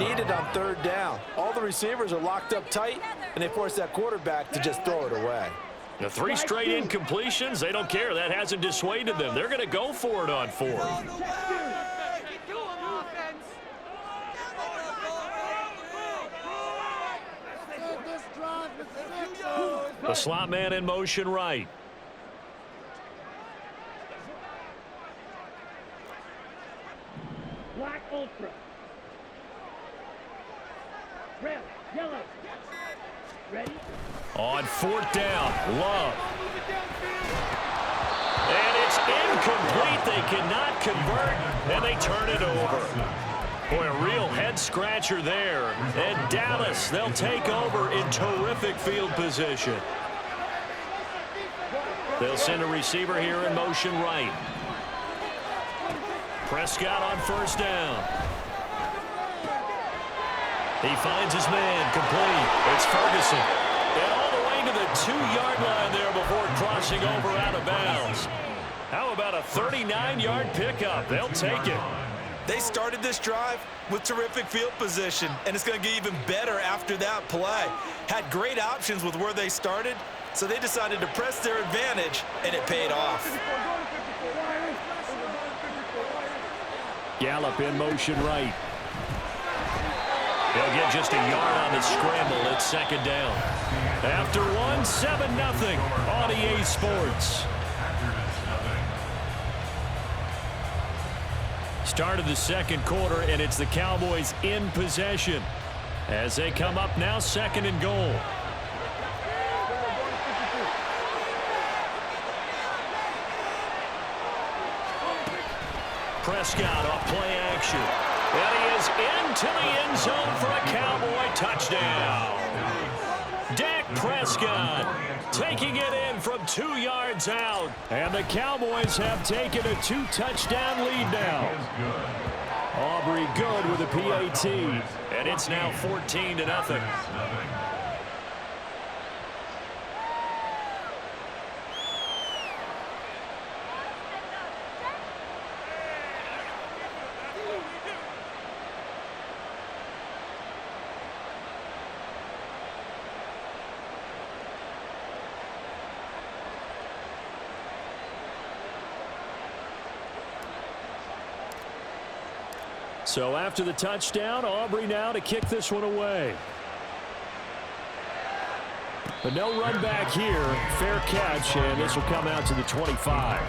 needed on third down. All the receivers are locked up tight, and they force that quarterback to just throw it away. The 3 straight incompletions, they don't care. That hasn't dissuaded them. They're going to go for it on 4th. The slot man in motion right. Black Ultra. Red, yellow. Ready? On 4th down, Love. And it's incomplete. They cannot convert, and they turn it over. Boy, a real head-scratcher there. And Dallas, they'll take over in terrific field position. They'll send a receiver here in motion right. Prescott on 1st down. He finds his man, complete. It's Ferguson. And all the way to the 2-yard line there before crossing over out of bounds. How about a 39-yard pickup? They'll take it. They started this drive with terrific field position, and it's going to get even better after that play. Had great options with where they started, so they decided to press their advantage, and it paid off. Gallup in motion right. They'll get just a yard on the scramble. It's 2nd down. After 1, 7-0 on EA Sports. Start of the 2nd quarter, and it's the Cowboys in possession as they come up now 2nd and goal. Prescott off play action. And he is into the end zone for a Cowboy touchdown. Dak Prescott taking it in from 2 yards out. And the Cowboys have taken a 2-touchdown lead now. Aubrey good with a PAT. And it's now 14-0. So after the touchdown, Aubrey now to kick this one away. But no run back here. Fair catch, and this will come out to the 25.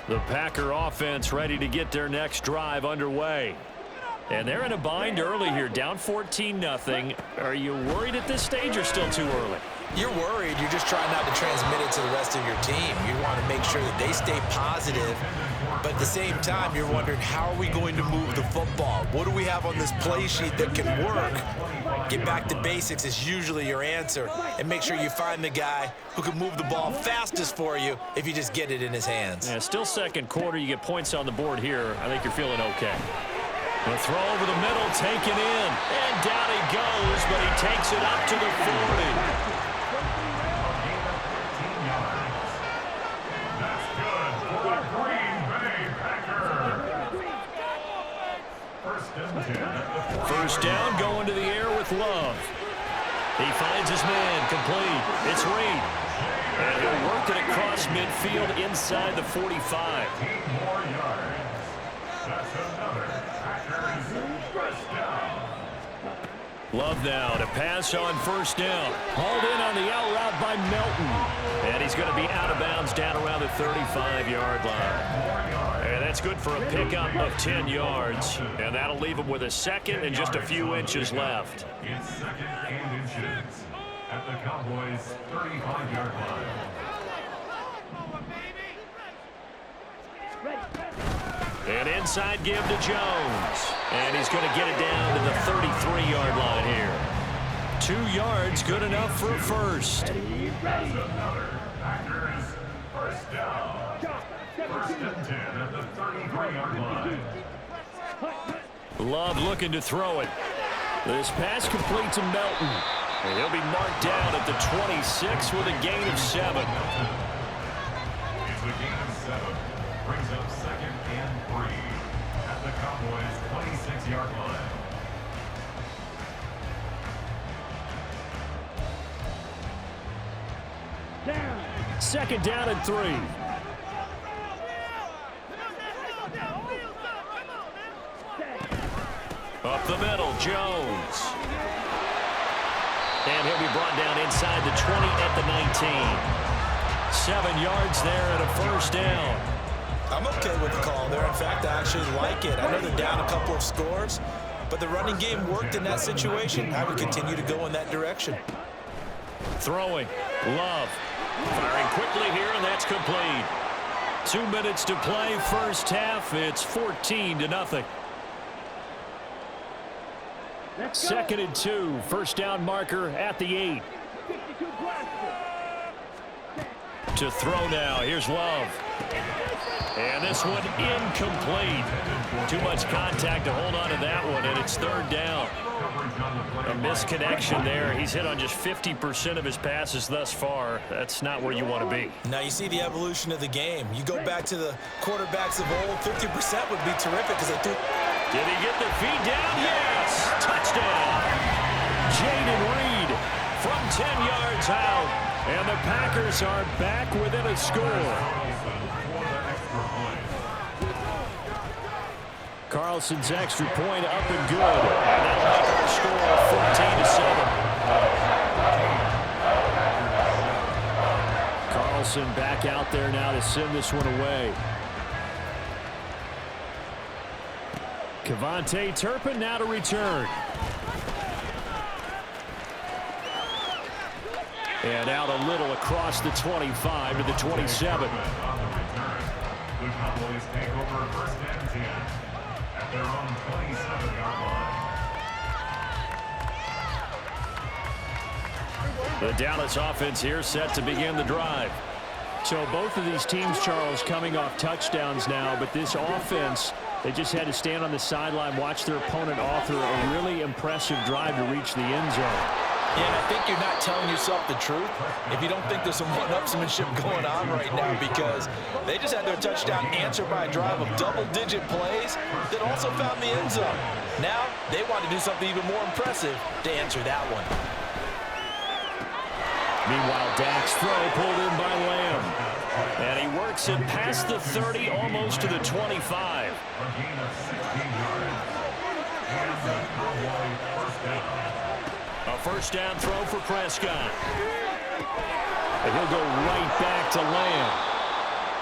The Packer offense ready to get their next drive underway. And they're in a bind early here, down 14-0. Are you worried at this stage or still too early? You're worried. You're just trying not to transmit it to the rest of your team. You want to make sure that they stay positive. But at the same time, you're wondering, how are we going to move the football? What do we have on this play sheet that can work? Get back to basics is usually your answer. And make sure you find the guy who can move the ball fastest for you if you just get it in his hands. Yeah, still 2nd quarter. You get points on the board here. I think you're feeling okay. The throw over the middle, taken in. And down he goes, but he takes it up to the 40. First down, going to the air with Love. He finds his man, complete. It's Reed. And he'll work it across midfield inside the 45. 8 more yards. That's another Packers first down. Love now to pass on first down. Hauled in on the out route by Melton. And he's going to be out of bounds down around the 35-yard line. And that's good for a pickup of 10 yards. And that'll leave him with a second and just a few inches left. It's second and inches at the Cowboys' 35-yard line. An inside give to Jones. And he's going to get it down to the 33-yard line here. 2 yards, good enough for a first. That's another. Packers first down. First and 10 at the 33-yard line. Love looking to throw it. This pass complete to Melton. And he'll be marked down at the 26 with a gain of 7. It's a gain of 7. Brings up second and 3 at the Cowboys' 26-yard line. Down. Second down and 3. Up the middle, Jones. And he'll be brought down inside the 20 at the 19. 7 yards there and a first down. I'm okay with the call there. In fact, I actually like it. I know they're down a couple of scores, but the running game worked in that situation. I would continue to go in that direction. Throwing. Love. Firing quickly here, and that's complete. 2 minutes to play first half. It's 14-0. Second and 2. First down marker at the 8. To throw now. Here's Love. And this one incomplete. Too much contact to hold on to that one, and it's third down. A misconnection there. He's hit on just 50% of his passes thus far. That's not where you want to be. Now you see the evolution of the game. You go back to the quarterbacks of old, 50% would be terrific because they threw. Did he get the feed down? Yes! Touchdown! Jaden Reed from 10 yards out. And the Packers are back within a score. Carlson's extra point up and good. And that'll make our score 14-7. Carlson back out there now to send this one away. Kevontae Turpin now to return. And out a little across the 25 to the 27. The Cowboys take over first and 10 at their own 27-yard line. The Dallas offense here set to begin the drive. So both of these teams, Charles, coming off touchdowns now, but this offense, they just had to stand on the sideline, watch their opponent author a really impressive drive to reach the end zone. Yeah, and I think you're not telling yourself the truth if you don't think there's some one-upsmanship going on right now, because they just had their touchdown answered by a drive of double-digit plays that also found the end zone. Now they want to do something even more impressive to answer that one. Meanwhile, Dak's throw pulled in by Lamb. And he works it past the 30, almost to the 25. A gain of 16 yards. And the Cowboy first down. A first down throw for Prescott. And he'll go right back to Lamb.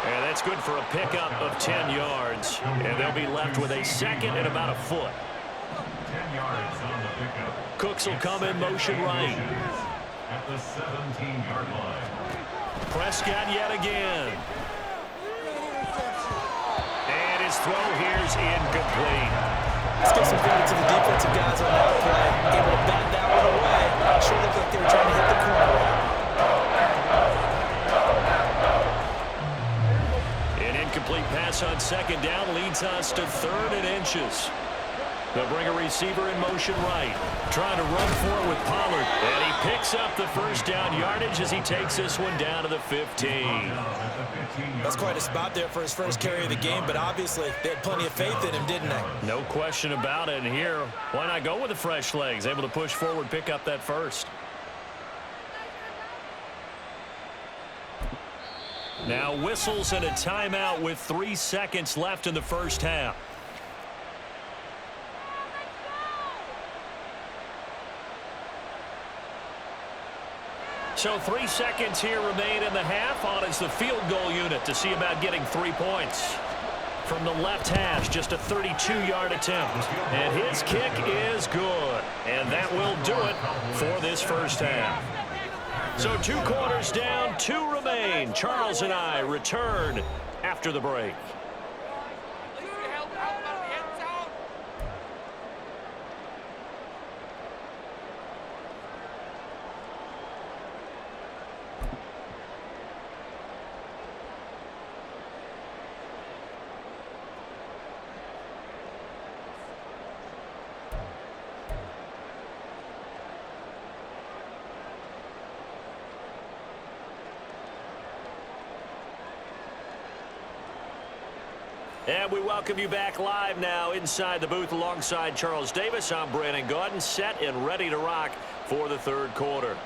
And that's good for a pickup of 10 yards. And they'll be left with a second and about a foot. 10 yards on the pickup. Cooks will come in motion right. At the 17-yard line. Prescott yet again. And his throw here's incomplete. Let's give some credit to the defensive guys on that play. Able to bat that one away. Sure looked like they were trying to hit the corner. An incomplete pass on second down leads us to 3rd and inches. They'll bring a receiver in motion right. Trying to run for it with Pollard. And he picks up the first down yardage as he takes this one down to the 15. That's quite a spot there for his first carry of the game, but obviously they had plenty of faith in him, didn't they? No question about it. And here, why not go with the fresh legs? Able to push forward, pick up that first. Now whistles and a timeout with 3 seconds left in the first half. So 3 seconds here remain in the half. On is the field goal unit to see about getting 3 points. From the left hash, just a 32-yard attempt. And his kick is good. And that will do it for this first half. So 2 quarters down, 2 remain. Charles and I return after the break. And we welcome you back live now inside the booth alongside Charles Davis. I'm Brandon Gaudin, set and ready to rock for the third quarter.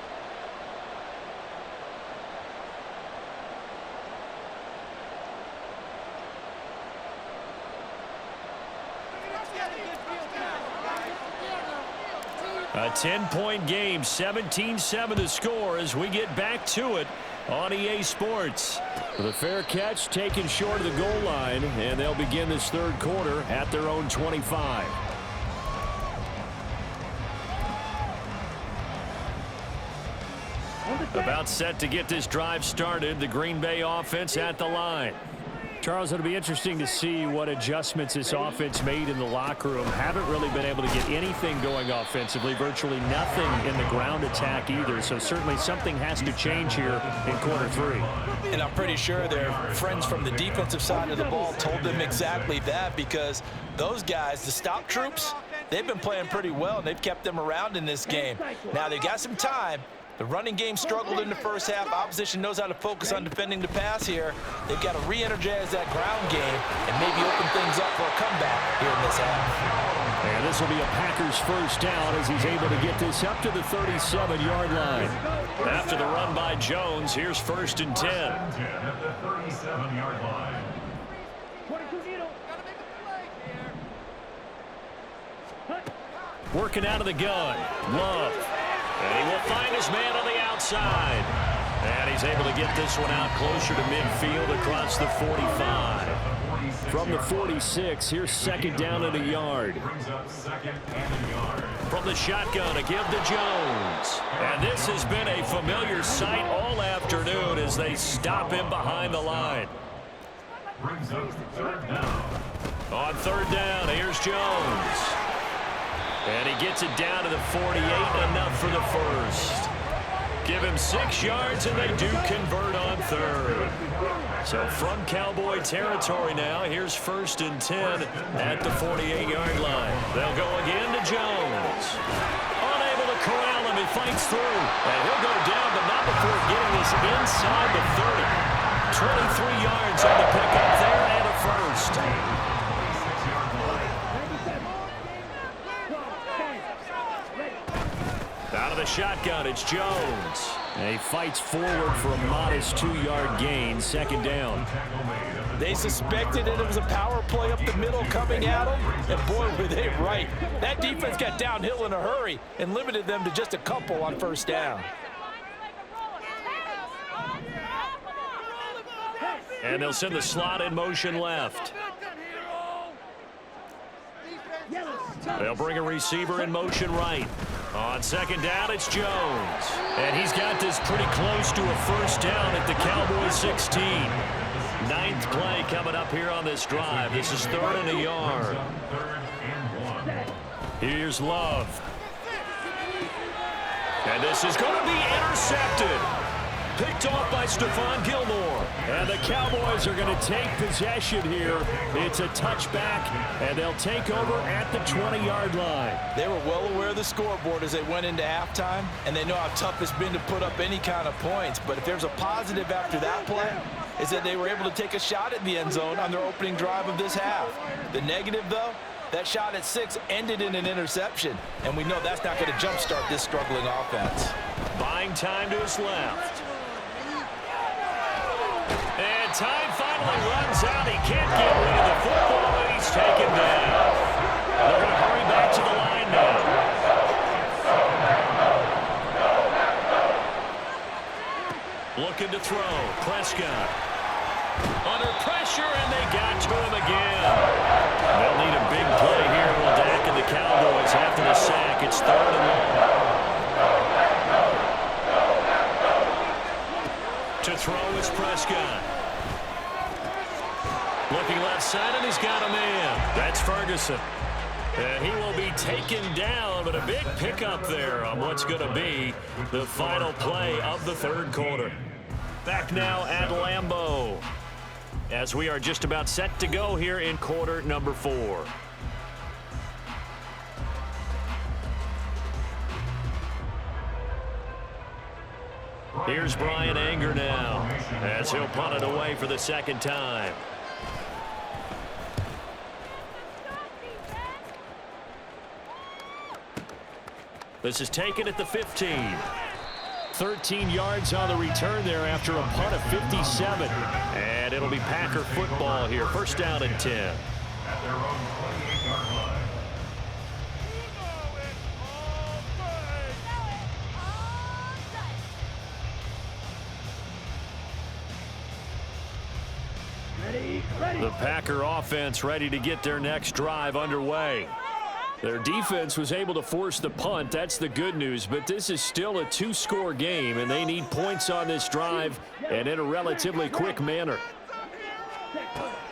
A 10-point game, 17-7 the score as we get back to it on EA Sports. The fair catch taken short of the goal line, and they'll begin this third quarter at their own 25. About set to get this drive started, the Green Bay offense at the line. Charles, it'll be interesting to see what adjustments this offense made in the locker room. Haven't really been able to get anything going offensively, virtually nothing in the ground attack either. So certainly something has to change here in quarter 3. And I'm pretty sure their friends from the defensive side of the ball told them exactly that, because those guys, the stop troops, they've been playing pretty well, and they've kept them around in this game. Now they've got some time. The running game struggled in the first half. Opposition knows how to focus on defending the pass here. They've got to re-energize that ground game and maybe open things up for a comeback here in this half. And this will be a Packers first down as he's able to get this up to the 37-yard line. After the run by Jones, here's 1st and 10. At the 37-yard line. Working out of the gun. Love. And he will find his man on the outside. And he's able to get this one out closer to midfield across the 45. From the 46, here's 2nd down and a yard. From the shotgun, a give to Jones. And this has been a familiar sight all afternoon as they stop him behind the line. On 3rd down, here's Jones. And he gets it down to the 48, enough for the first. Give him 6 yards, and they do convert on 3rd. So from Cowboy territory now, here's 1st and 10 at the 48-yard line. They'll go again to Jones. Unable to corral him, he fights through. And he'll go down, but not before getting this inside the 30. 23 yards on the pickup there, and a first. Out of the shotgun, it's Jones. And he fights forward for a modest 2-yard gain, 2nd down. They suspected it was a power play up the middle coming at them, and boy, were they right. That defense got downhill in a hurry and limited them to just a couple on 1st down. And they'll send the slot in motion left. They'll bring a receiver in motion right. On 2nd down, it's Jones. And he's got this pretty close to a 1st down at the Cowboys 16. 9th play coming up here on this drive. This is 3rd and a yard. Here's Love. And this is going to be intercepted. Picked off by Stephon Gilmore. And the Cowboys are going to take possession here. It's a touchback, and they'll take over at the 20-yard line. They were well aware of the scoreboard as they went into halftime, and they know how tough it's been to put up any kind of points. But if there's a positive after that play, is that they were able to take a shot at the end zone on their opening drive of this half. The negative, though, that shot at 6 ended in an interception, and we know that's not going to jumpstart this struggling offense. Buying time to his left. And time finally runs out. He can't get rid of the football, and he's taken down. They're going to hurry back to the line now. looking to throw. Prescott under pressure, and they got to him again. They'll need a big play here. Will Dak and the Cowboys after the sack. It's 3rd and long. To throw is Prescott. Looking left side, and he's got a man. That's Ferguson. And he will be taken down, but a big pickup there on what's going to be the final play of the 3rd quarter. Back now at Lambeau, as we are just about set to go here in quarter number 4. Here's Brian Anger now, as he'll punt it away for the 2nd time. This is taken at the 15. 13 yards on the return there after a punt of 57. And it'll be Packer football here. 1st down and 10. At their own 28-yard line. The Packer offense ready to get their next drive underway. Their defense was able to force the punt. That's the good news. But this is still a 2-score game, and they need points on this drive and in a relatively quick manner.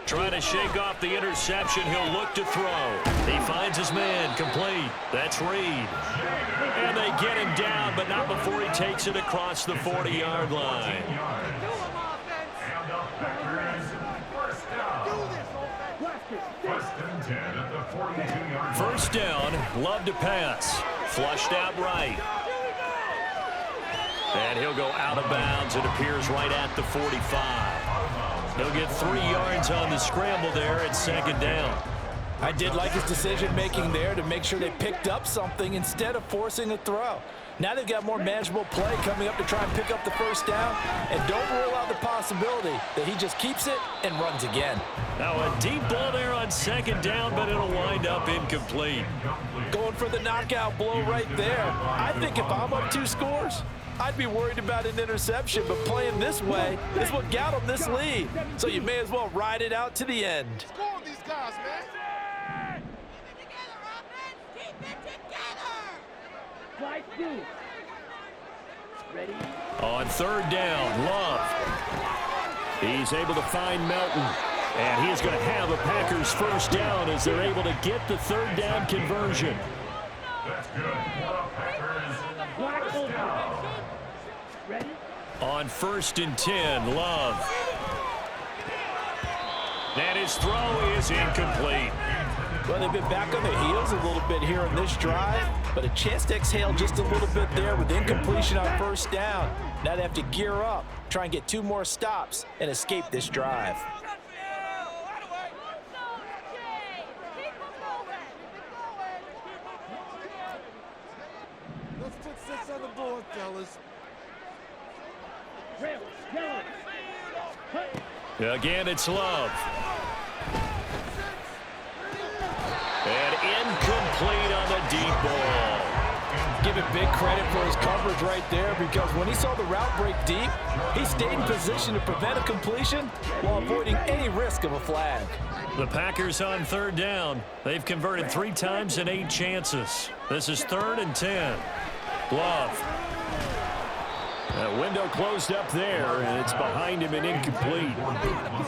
Trying to shake off the interception. He'll look to throw. He finds his man. Complete. That's Reed. And they get him down, but not before he takes it across the 40-yard line. And the Packers, 1st down. 1st and 10 at the 42-yard line. 1st down, Love to pass. Flushed out right. And he'll go out of bounds. It appears right at the 45. He'll get 3 yards on the scramble there at 2nd down. I did like his decision-making there to make sure they picked up something instead of forcing a throw. Now they've got more manageable play coming up to try and pick up the 1st down, and don't rule out the possibility that he just keeps it and runs again. Now a deep ball there on 2nd down, but it'll wind up incomplete. Going for the knockout blow right there. I think if I'm up 2 scores, I'd be worried about an interception, but playing this way is what got him this lead. So you may as well ride it out to the end. Score on these guys, man. Ready? On 3rd down, Love. He's able to find Melton. And he is going to have a Packers 1st down as they're able to get the 3rd down conversion. That's good for the Packers. Black 1st down. Ready? On 1st and 10, Love. And his throw is incomplete. Well, they've been back on their heels a little bit here in this drive, but a chance to exhale just a little bit there with incompletion on 1st down. Now they have to gear up, try and get 2 more stops, and escape this drive. Let's put 6 on the board, fellas. Red, yellow. Again, it's Love. And incomplete on the deep ball. Give him big credit for his coverage right there, because when he saw the route break deep, he stayed in position to prevent a completion while avoiding any risk of a flag. The Packers on 3rd down. They've converted 3 times in 8 chances. This is 3rd and 10. Love. That window closed up there, and it's behind him and incomplete.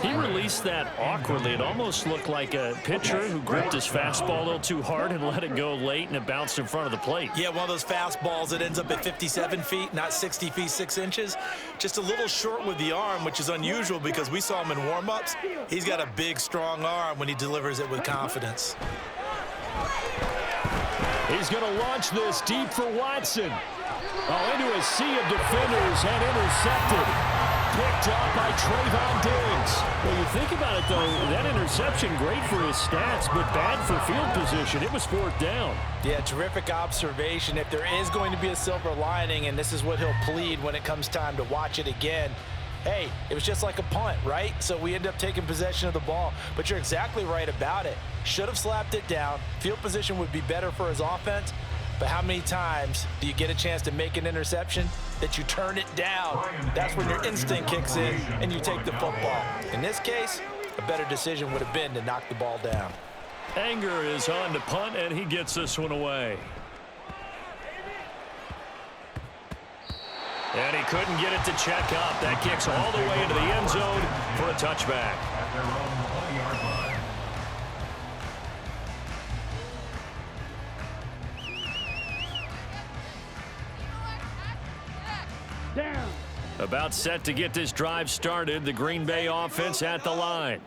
He released that awkwardly. It almost looked like a pitcher who gripped his fastball a little too hard and let it go late, and it bounced in front of the plate. Yeah, one of those fastballs that ends up at 57 feet, not 60 feet 6 inches. Just a little short with the arm, which is unusual because we saw him in warm-ups. He's got a big, strong arm when he delivers it with confidence. He's going to launch this deep for Watson. Oh, into a sea of defenders and intercepted. Picked up by Trayvon Diggs. Well, you think about it, though, that interception, great for his stats, but bad for field position. It was 4th down. Yeah, terrific observation. If there is going to be a silver lining, and this is what he'll plead when it comes time to watch it again, hey, it was just like a punt, right? So we end up taking possession of the ball. But you're exactly right about it. Should have slapped it down. Field position would be better for his offense. But how many times do you get a chance to make an interception that you turn it down? That's when your instinct kicks in and you take the football. In this case, a better decision would have been to knock the ball down. Anger is on to punt, and he gets this one away. And he couldn't get it to check up. That kicks all the way into the end zone for a touchback. At their own 20-yard line. Down. About set to get this drive started, the Green Bay offense at the line.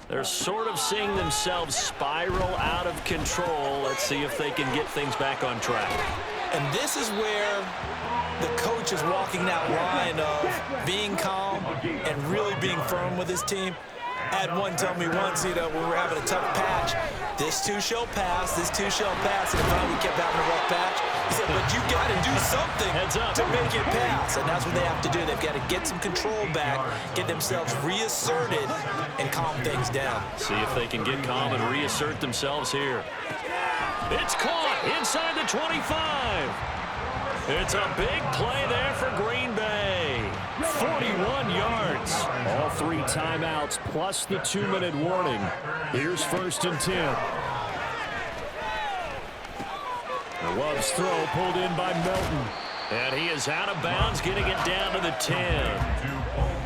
They're sort of seeing themselves spiral out of control. Let's see if they can get things back on track. And this is where the coach is walking that line of being calm and really being firm with his team. I had one tell me once, when we were having a tough patch, this too shall pass, this too shall pass, and finally we kept having a rough patch. He said, but you got to do something to make it pass, and that's what they have to do. They've got to get some control back, get themselves reasserted, and calm things down. See if they can get calm and reassert themselves here. It's caught inside the 25. It's a big play there for Green Bay. 41 yards. All 3 timeouts plus the 2-minute warning. Here's 1st and 10. Love's throw pulled in by Melton. And he is out of bounds, getting it down to the 10.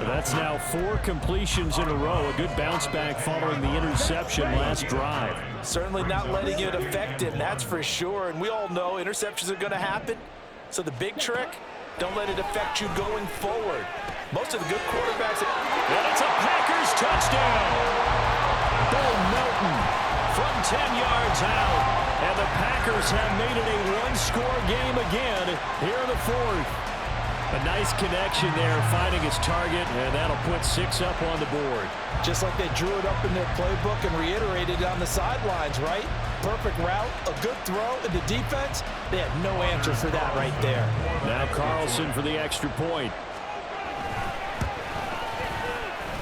That's now 4 completions in a row. A good bounce back following the interception last drive. Certainly not letting it affect him, that's for sure. And we all know interceptions are going to happen. So the big trick, don't let it affect you going forward. Most of the good quarterbacks... And it's a Packers touchdown. Bo Melton from 10 yards out. And the Packers have made it a 1-score game again here in the 4th. A nice connection there, finding his target, and that'll put 6 up on the board. Just like they drew it up in their playbook and reiterated it on the sidelines, right? Perfect route, a good throw, and the defense, they had no answer for that right there. Now Carlson for the extra point.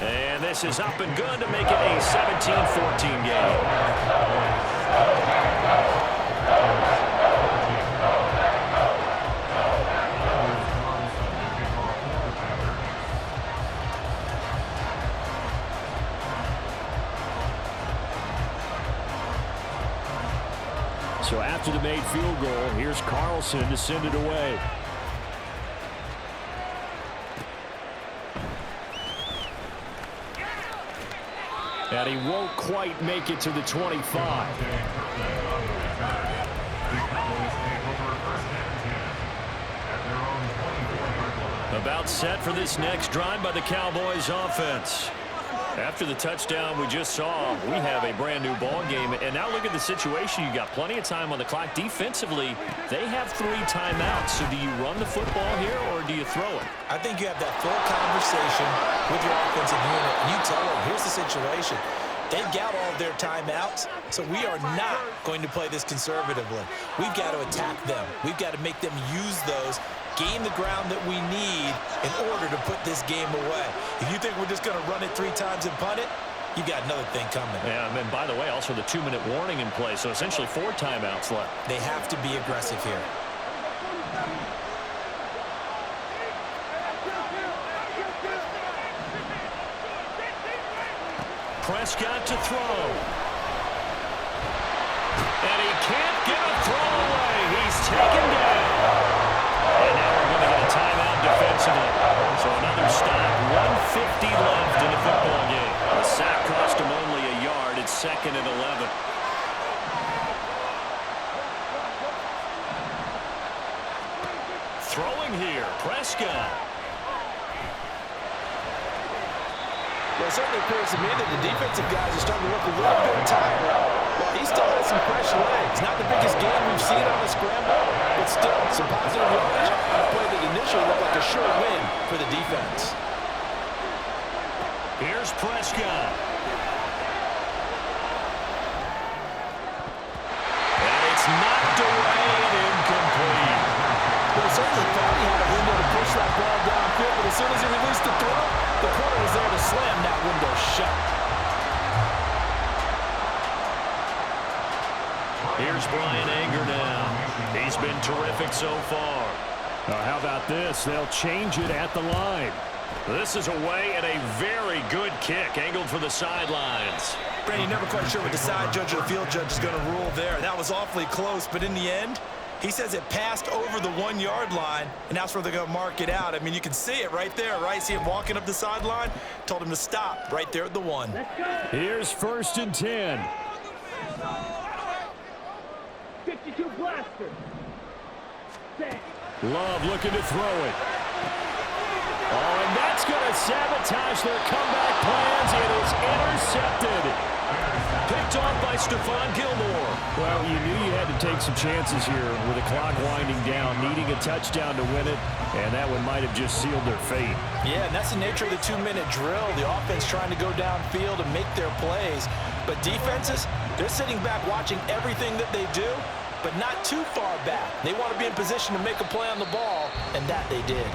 And this is up and good to make it a 17-14 game. So after the made field goal, here's Carlson to send it away. And he won't quite make it to the 25. About set for this next drive by the Cowboys offense. After the touchdown we just saw, we have a brand new ball game. And now look at the situation. You got plenty of time on the clock. Defensively, they have 3 timeouts. So do you run the football here or do you throw it? I think you have that full conversation with your offensive unit. And you tell them, here's the situation. They've got all of their timeouts, so we are not going to play this conservatively. We've got to attack them. We've got to make them use those, gain the ground that we need in order to put this game away. If you think we're just going to run it 3 times and punt it, you've got another thing coming. Yeah, and by the way, also the 2-minute warning in play, so essentially 4 timeouts left. They have to be aggressive here. Prescott to throw. And he can't get a throw away. He's taken down. And now we're going to get a timeout defensively. So another stop. 1:50 left in the football game. The sack cost him only a yard. It's 2nd and 11. Throwing here. Prescott. Well, it certainly appears to me that the defensive guys are starting to look a little bit tired. Well, he still has some fresh legs. Not the biggest game we've seen on the scramble, but still some positive yardage on a play that initially looked like a sure win for the defense. Here's Prescott. And it's knocked away and incomplete. Well, certainly thought he had a window to push that ball downfield, but as soon as he released the throw, the corner was there to slam that window shut. Here's Brian Anger now. He's been terrific so far. How about this? They'll change it at the line. This is away and a very good kick angled for the sidelines. Brady, you're never quite sure what the side judge or the field judge is going to rule there. That was awfully close, but in the end, he says it passed over the 1-yard line, and that's where they're going to mark it out. I mean, you can see it right there, right? See him walking up the sideline? Told him to stop right there at the 1. Here's 1st and 10. 52 blaster. Set. Love looking to throw it. Oh, and that's going to sabotage their comeback plans. It is intercepted. Picked off by Stephon Gilmore. Well, you knew you had to take some chances here with the clock winding down, needing a touchdown to win it, and that one might have just sealed their fate. Yeah, and that's the nature of the 2-minute drill. The offense trying to go downfield and make their plays. But defenses, they're sitting back watching everything that they do, but not too far back. They want to be in position to make a play on the ball, and that they did.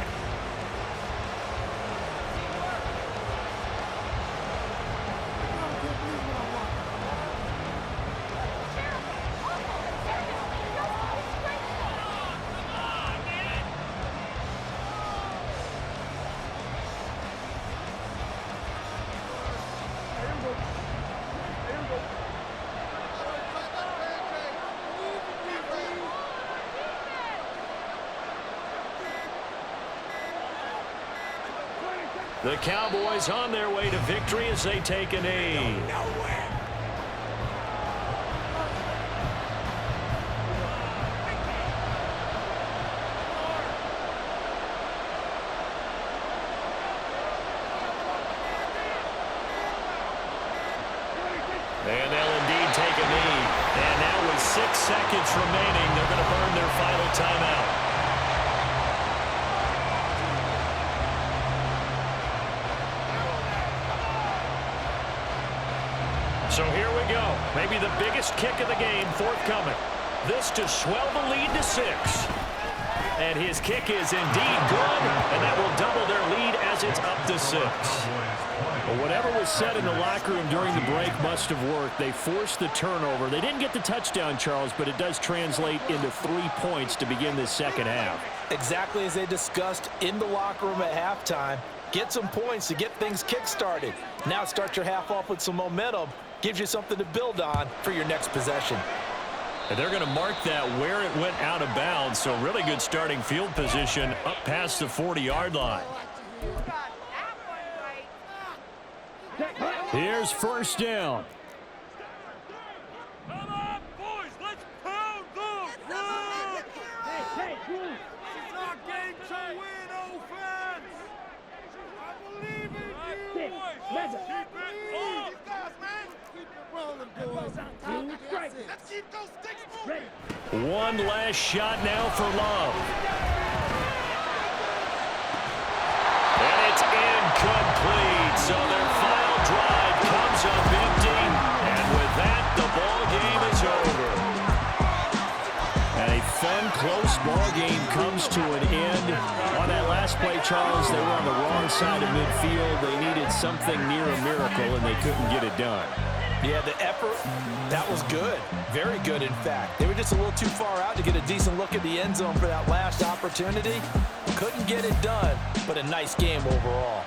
The Cowboys on their way to victory as they take a knee. And they'll indeed take a knee. And now with 6 seconds remaining, they're going to burn their final timeout. So here we go. Maybe the biggest kick of the game forthcoming. This to swell the lead to 6. And his kick is indeed good, and that will double their lead as it's up to 6. Well, whatever was said in the locker room during the break must have worked. They forced the turnover. They didn't get the touchdown, Charles, but it does translate into 3 points to begin this second half. Exactly as they discussed in the locker room at halftime. Get some points to get things kick-started. Now start your half off with some momentum. Gives you something to build on for your next possession. And they're going to mark that where it went out of bounds, so really good starting field position up past the 40-yard line. Here's 1st down. Come on, boys, let's pound the road! Hey, It's our game to win, offense! I believe in you, boys! Let's keep it up! These guys, man! Keep it rolling, boys! Let's keep those sticks moving! One last shot now for Love. And it's incomplete. So their final drive comes up empty. And with that, the ball game is over. And a fun, close ball game comes to an end. On that last play, Charles, they were on the wrong side of midfield. They needed something near a miracle, and they couldn't get it done. Yeah, the effort, that was good. Very good, in fact. They were just a little too far out to get a decent look at the end zone for that last opportunity. Couldn't get it done, but a nice game overall.